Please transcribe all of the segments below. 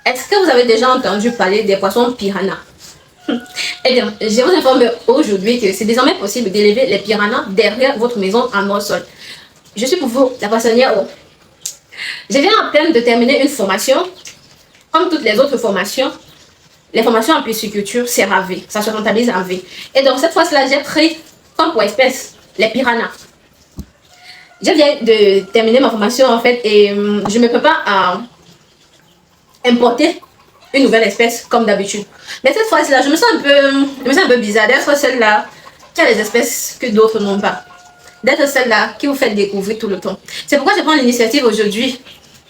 Est-ce que vous avez déjà entendu parler des poissons piranhas? Eh bien, je vous informe aujourd'hui que c'est désormais possible d'élever les piranhas derrière votre maison en hors sol. Je suis pour vous la poissonnière O. Je viens à peine de terminer une formation. Comme toutes les autres formations, les formations en pisciculture, c'est en V. Ça se rentabilise en V. Et donc, cette fois-là, j'ai pris comme pour espèce les piranhas. Je viens de terminer ma formation en fait et je me prépare à importer une nouvelle espèce comme d'habitude. Mais cette fois-ci-là, je me sens un peu bizarre d'être celle-là qui a les espèces que d'autres n'ont pas. D'être celle-là qui vous fait découvrir tout le temps. C'est pourquoi je prends l'initiative aujourd'hui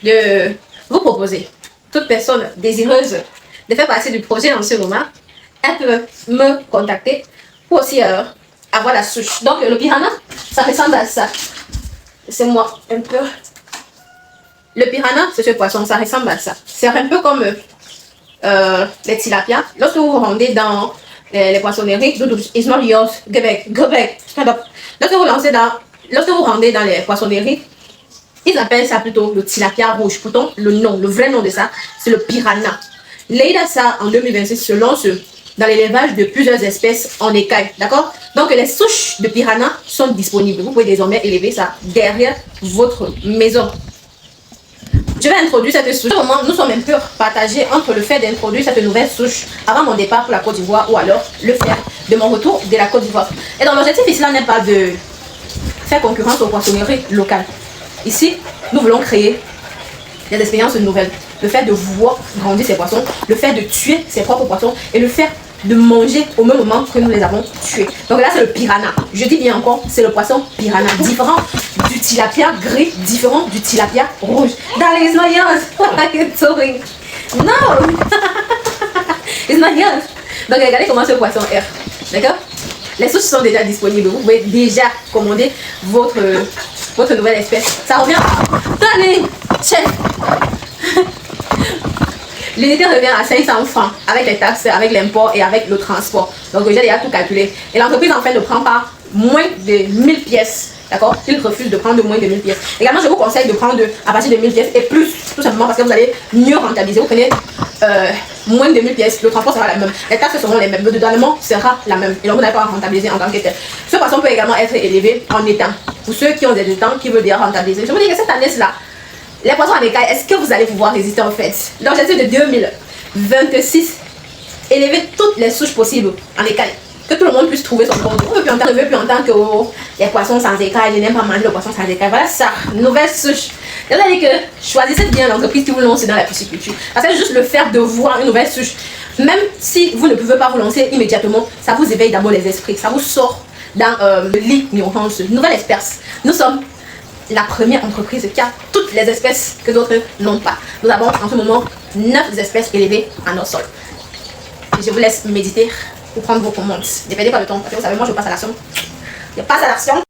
de vous proposer, toute personne désireuse de faire partie du projet en ce moment, elle peut me contacter pour aussi avoir la souche. Donc le piranha, ça ressemble à ça. C'est moi un peu. Le piranha, c'est ce poisson, ça ressemble à ça. C'est un peu comme les tilapias. Lorsque vous vous rendez dans les poissonneries, it's not yours, go back, stand up. Lorsque vous rendez dans les poissonneries, ils appellent ça plutôt le tilapia rouge. Pourtant, le vrai nom de ça, c'est le piranha. L'EIDASA en 2026 se lance dans l'élevage de plusieurs espèces en écailles, d'accord? Donc les souches de piranha sont disponibles. Vous pouvez désormais élever ça derrière votre maison. Je vais introduire cette souche. Au moment, nous sommes un peu partagés entre le fait d'introduire cette nouvelle souche avant mon départ pour la Côte d'Ivoire ou alors le faire de mon retour de la Côte d'Ivoire. Et donc l'objectif ici là n'est pas de faire concurrence aux poissonneries locales. Ici, nous voulons créer des expériences nouvelles. Le fait de voir grandir ces poissons, le fait de tuer ses propres poissons et le fait de manger au même moment que nous les avons tués. Donc là, c'est le piranha. Je dis bien encore, c'est le poisson piranha. Différent du tilapia gris, différent du tilapia rouge. Darling, it's not yours. What are you doing? No! It's not yours. Donc regardez comment ce poisson est. D'accord? Les souches sont déjà disponibles. Vous pouvez déjà commander votre nouvelle espèce. Ça revient à... Darling! Chef! L'unité revient à 500 francs avec les taxes, avec l'import et avec le transport. Donc j'ai déjà tout calculé. Et l'entreprise en fait ne prend pas moins de 1000 pièces. D'accord? Il refuse de prendre moins de 1000 pièces. Également, je vous conseille de prendre à partir de 1000 pièces et plus. Tout simplement parce que vous allez mieux rentabiliser. Vous prenez moins de 1000 pièces, le transport sera la même. Les taxes seront les mêmes. Le dédouanement sera la même. Et donc vous n'allez pas rentabiliser en tant que tel. Ce poisson peut également être élevé en étang. Pour ceux qui ont des étangs qui veulent bien rentabiliser. Je vous dis que cette année-là, les poissons en écaille, est-ce que vous allez pouvoir résister en fait? L'objectif de 2026, élever toutes les souches possibles en écaille. Que tout le monde puisse trouver son compte. On ne veut plus entendre que les poissons sans écaille, je n'aime pas manger le poisson sans écaille. Voilà ça, nouvelle souche. Je vous ai dit que choisissez bien l'entreprise qui vous lance dans la pisciculture. Parce que juste le fait de voir une nouvelle souche, même si vous ne pouvez pas vous lancer immédiatement, ça vous éveille d'abord les esprits. Ça vous sort dans l'ignorance. Nouvelle espèce. Nous sommes la première entreprise qui a toutes les espèces que d'autres n'ont pas. Nous avons en ce moment 9 espèces élevées en nos sols. Je vous laisse méditer ou prendre vos commandes. Ne perdez pas le temps parce que vous savez, moi je passe à l'action. Je passe à l'action.